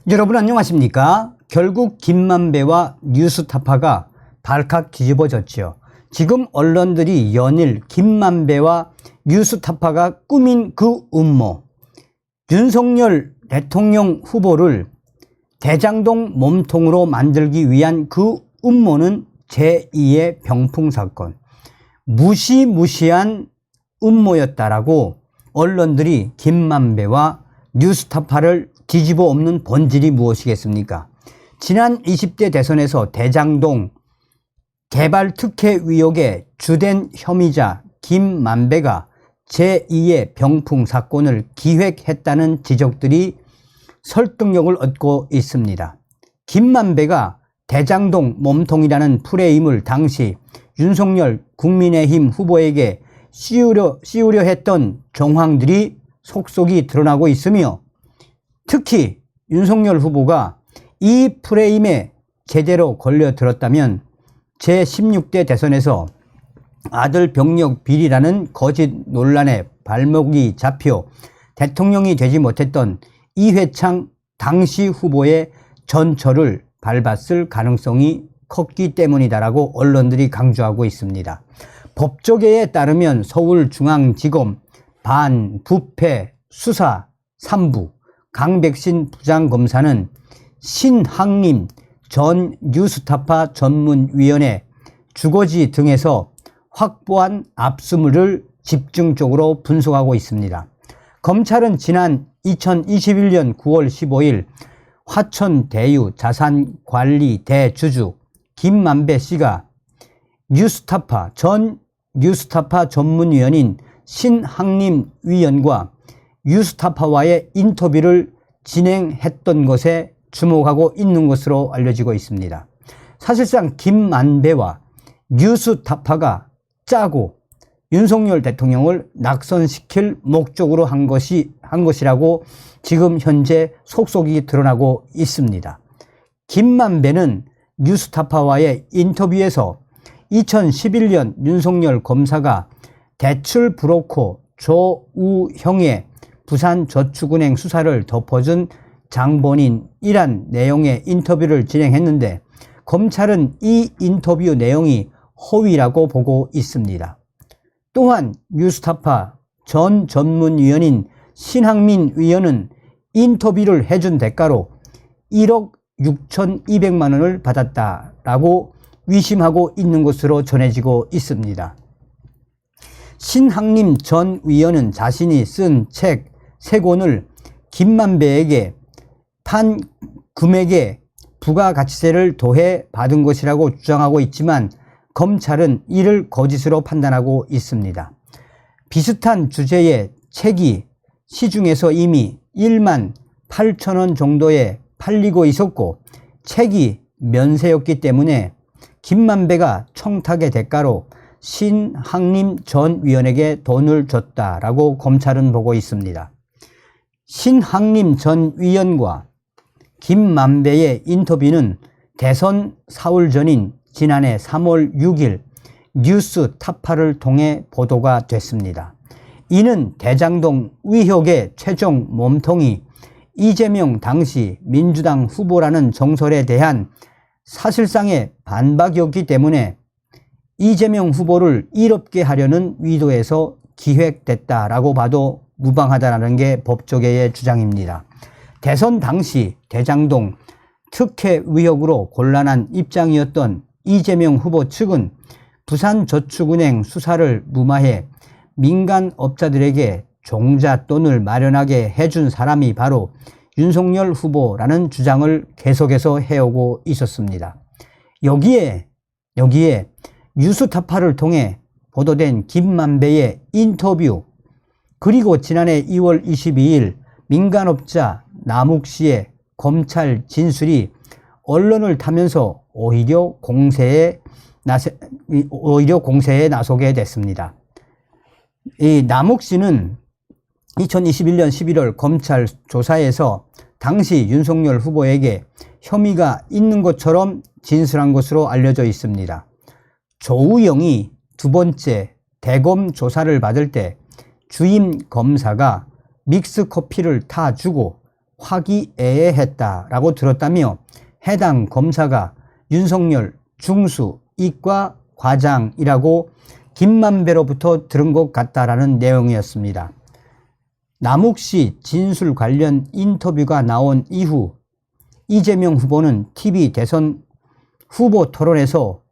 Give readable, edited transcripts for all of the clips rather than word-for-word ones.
여러분 안녕하십니까? 결국 김만배와 뉴스타파가 발칵 뒤집어졌죠. 지금 언론들이 연일 김만배와 뉴스타파가 꾸민 그 음모, 윤석열 대통령 후보를 대장동 몸통으로 만들기 위한 그 음모는 제2의 병풍 사건, 무시무시한 음모였다라고 언론들이 김만배와 뉴스타파를 뒤집어 엎는 본질이 무엇이겠습니까? 지난 20대 대선에서 대장동 개발 특혜 의혹의 주된 혐의자 김만배가 제2의 병풍 사건을 기획했다는 지적들이 설득력을 얻고 있습니다. 김만배가 대장동 몸통이라는 프레임을 당시 윤석열 국민의힘 후보에게 씌우려 했던 정황들이 속속이 드러나고 있으며, 특히 윤석열 후보가 이 프레임에 제대로 걸려들었다면 제16대 대선에서 아들 병력 비리라는 거짓 논란에 발목이 잡혀 대통령이 되지 못했던 이회창 당시 후보의 전철을 밟았을 가능성이 컸기 때문이다라고 언론들이 강조하고 있습니다. 법조계에 따르면 서울중앙지검 반부패 수사 3부 강백신 부장검사는 신학림 전 뉴스타파 전문위원회 주거지 등에서 확보한 압수물을 집중적으로 분석하고 있습니다. 검찰은 지난 2021년 9월 15일 화천대유 자산관리 대주주 김만배 씨가 전 뉴스타파 전문위원인 신학림 위원과 뉴스타파와의 인터뷰를 진행했던 것에 주목하고 있는 것으로 알려지고 있습니다. 사실상 김만배와 뉴스타파가 짜고 윤석열 대통령을 낙선시킬 목적으로 한 것이라고 지금 현재 속속이 드러나고 있습니다. 김만배는 뉴스타파와의 인터뷰에서 2011년 윤석열 검사가 대출 브로커 조우형의 부산저축은행 수사를 덮어준 장본인이란 내용의 인터뷰를 진행했는데, 검찰은 이 인터뷰 내용이 허위라고 보고 있습니다. 또한 뉴스타파 전 전문위원인 신학민 위원은 인터뷰를 해준 대가로 1억 6,200만 원을 받았다라고 위심하고 있는 것으로 전해지고 있습니다. 신학림 전 위원은 자신이 쓴 책 3권을 김만배에게 판 금액에 부가가치세를 더해 받은 것이라고 주장하고 있지만, 검찰은 이를 거짓으로 판단하고 있습니다. 비슷한 주제의 책이 시중에서 이미 1만 8천 원 정도에 팔리고 있었고, 책이 면세였기 때문에 김만배가 청탁의 대가로 신학림 전 위원에게 돈을 줬다라고 검찰은 보고 있습니다. 신학림 전 위원과 김만배의 인터뷰는 대선 4월 전인 지난해 3월 6일 뉴스타파를 통해 보도가 됐습니다. 이는 대장동 의혹의 최종 몸통이 이재명 당시 민주당 후보라는 정설에 대한 사실상의 반박이었기 때문에 이재명 후보를 이롭게 하려는 의도에서 기획됐다라고 봐도 무방하다는 게 법조계의 주장입니다. 대선 당시 대장동 특혜 의혹으로 곤란한 입장이었던 이재명 후보 측은 부산저축은행 수사를 무마해 민간업자들에게 종잣돈을 마련하게 해준 사람이 바로 윤석열 후보라는 주장을 계속해서 해오고 있었습니다. 여기에 뉴스타파를 통해 보도된 김만배의 인터뷰, 그리고 지난해 2월 22일 민간업자 남욱 씨의 검찰 진술이 언론을 타면서 오히려 공세에 나서게 됐습니다. 이 남욱 씨는 2021년 11월 검찰 조사에서 당시 윤석열 후보에게 혐의가 있는 것처럼 진술한 것으로 알려져 있습니다. 조우영이 두 번째 대검 조사를 받을 때 주임 검사가 믹스 커피를 타주고 화기애애했다라고 들었다며 해당 검사가 윤석열 중수 이과 과장이라고 김만배로부터 들은 것 같다라는 내용이었습니다. 남욱 씨 진술 관련 인터뷰가 나온 이후 이재명 후보는 TV 대선 후보 토론에서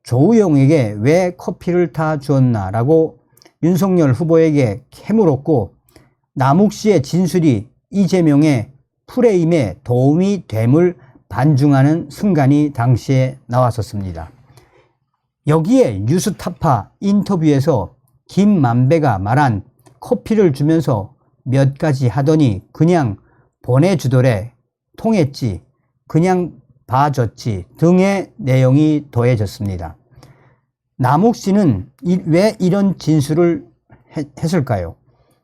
조우영에게 왜 커피를 타 주었나라고 윤석열 후보에게 캐물었고, 남욱 씨의 진술이 이재명의 프레임에 도움이 됨을 반증하는 순간이 당시에 나왔었습니다. 여기에 뉴스타파 인터뷰에서 김만배가 말한 커피를 주면서 몇 가지 하더니 그냥 보내주더래, 통했지, 그냥 봐줬지 등의 내용이 더해졌습니다. 남욱 씨는 왜 이런 진술을 했을까요?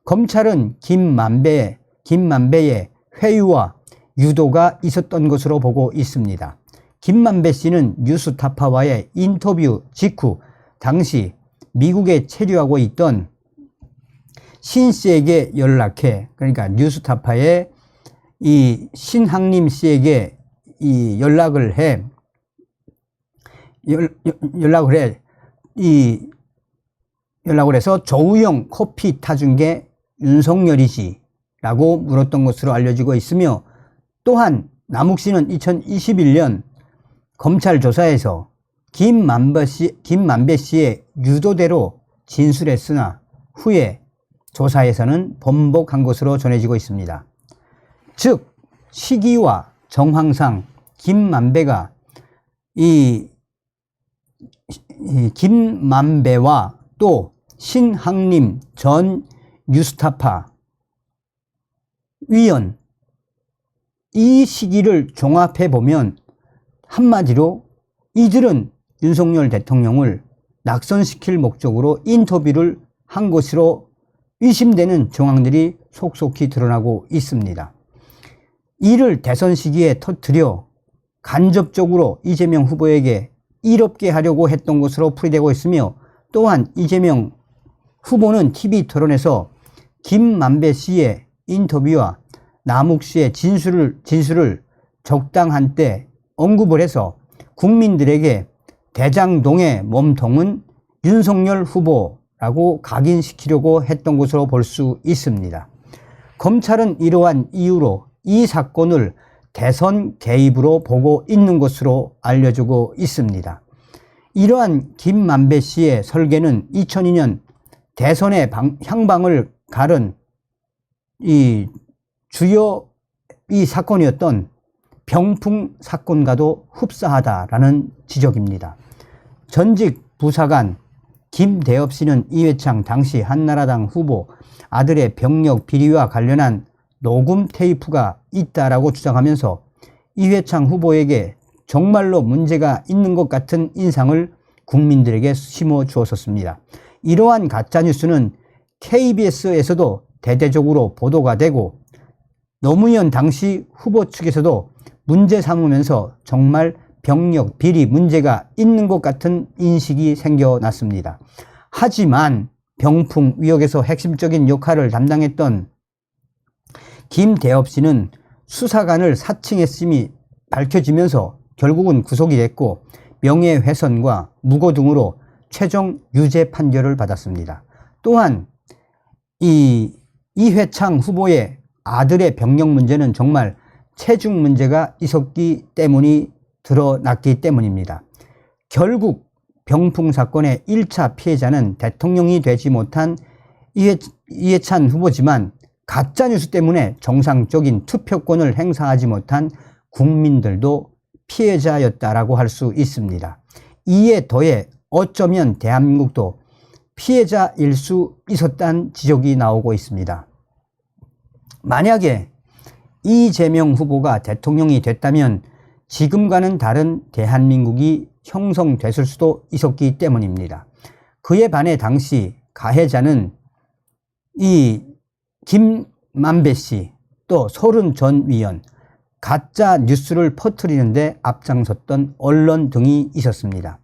검찰은 김만배의 회유와 유도가 있었던 것으로 보고 있습니다. 김만배 씨는 뉴스타파와의 인터뷰 직후 당시 미국에 체류하고 있던 신 씨에게 연락해, 그러니까 뉴스타파의 이 신학림 씨에게 이 연락을 해 조우영 커피 타준 게 윤석열이지 라고 물었던 것으로 알려지고 있으며, 또한 남욱 씨는 2021년 검찰 조사에서 김만배 씨의 유도대로 진술했으나 후에 조사에서는 번복한 것으로 전해지고 있습니다. 즉 시기와 정황상 김만배가 이 김만배와 또 신학림 전 뉴스타파 위원, 이 시기를 종합해 보면 한마디로 이들은 윤석열 대통령을 낙선시킬 목적으로 인터뷰를 한 것으로 의심되는 정황들이 속속히 드러나고 있습니다. 이를 대선 시기에 터뜨려 간접적으로 이재명 후보에게 이롭게 하려고 했던 것으로 풀이되고 있으며, 또한 이재명 후보는 TV 토론에서 김만배 씨의 인터뷰와 남욱 씨의 진술을 적당한 때 언급을 해서 국민들에게 대장동의 몸통은 윤석열 후보라고 각인시키려고 했던 것으로 볼 수 있습니다. 검찰은 이러한 이유로 이 사건을 대선 개입으로 보고 있는 것으로 알려지고 있습니다. 이러한 김만배 씨의 설계는 2002년 대선의 향방을 가른 이 주요 이 사건이었던 병풍 사건과도 흡사하다라는 지적입니다. 전직 부사관 김대엽 씨는 이회창 당시 한나라당 후보 아들의 병력 비리와 관련한 녹음 테이프가 있다라고 주장하면서 이회창 후보에게 정말로 문제가 있는 것 같은 인상을 국민들에게 심어 주었었습니다. 이러한 가짜뉴스는 KBS에서도 대대적으로 보도가 되고 노무현 당시 후보 측에서도 문제 삼으면서 정말 병력 비리 문제가 있는 것 같은 인식이 생겨났습니다. 하지만 병풍 위역에서 핵심적인 역할을 담당했던 김대엽 씨는 수사관을 사칭했음이 밝혀지면서 결국은 구속이 됐고 명예훼손과 무고 등으로 최종 유죄 판결을 받았습니다. 또한 이회창 후보의 아들의 병력 문제는 정말 체중 문제가 있었기 때문이 드러났기 때문입니다. 결국 병풍 사건의 1차 피해자는 대통령이 되지 못한 이해찬 후보지만 가짜뉴스 때문에 정상적인 투표권을 행사하지 못한 국민들도 피해자였다라고 할 수 있습니다. 이에 더해 어쩌면 대한민국도 피해자일 수 있었다는 지적이 나오고 있습니다. 만약에 이재명 후보가 대통령이 됐다면 지금과는 다른 대한민국이 형성됐을 수도 있었기 때문입니다. 그에 반해 당시 가해자는 이 김만배 씨, 또 서른 전 위원, 가짜 뉴스를 퍼뜨리는데 앞장섰던 언론 등이 있었습니다.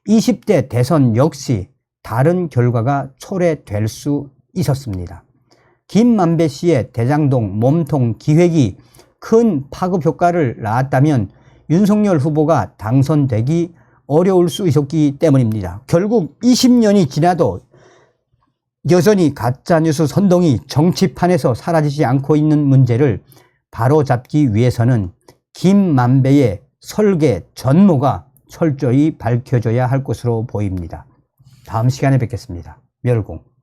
20대 대선 역시 다른 결과가 초래될 수 있었습니다. 김만배 씨의 대장동 몸통 기획이 큰 파급 효과를 낳았다면 윤석열 후보가 당선되기 어려울 수 있었기 때문입니다. 결국 20년이 지나도 여전히 가짜뉴스 선동이 정치판에서 사라지지 않고 있는 문제를 바로잡기 위해서는 김만배의 설계 전모가 철저히 밝혀져야 할 것으로 보입니다. 다음 시간에 뵙겠습니다. 멸공.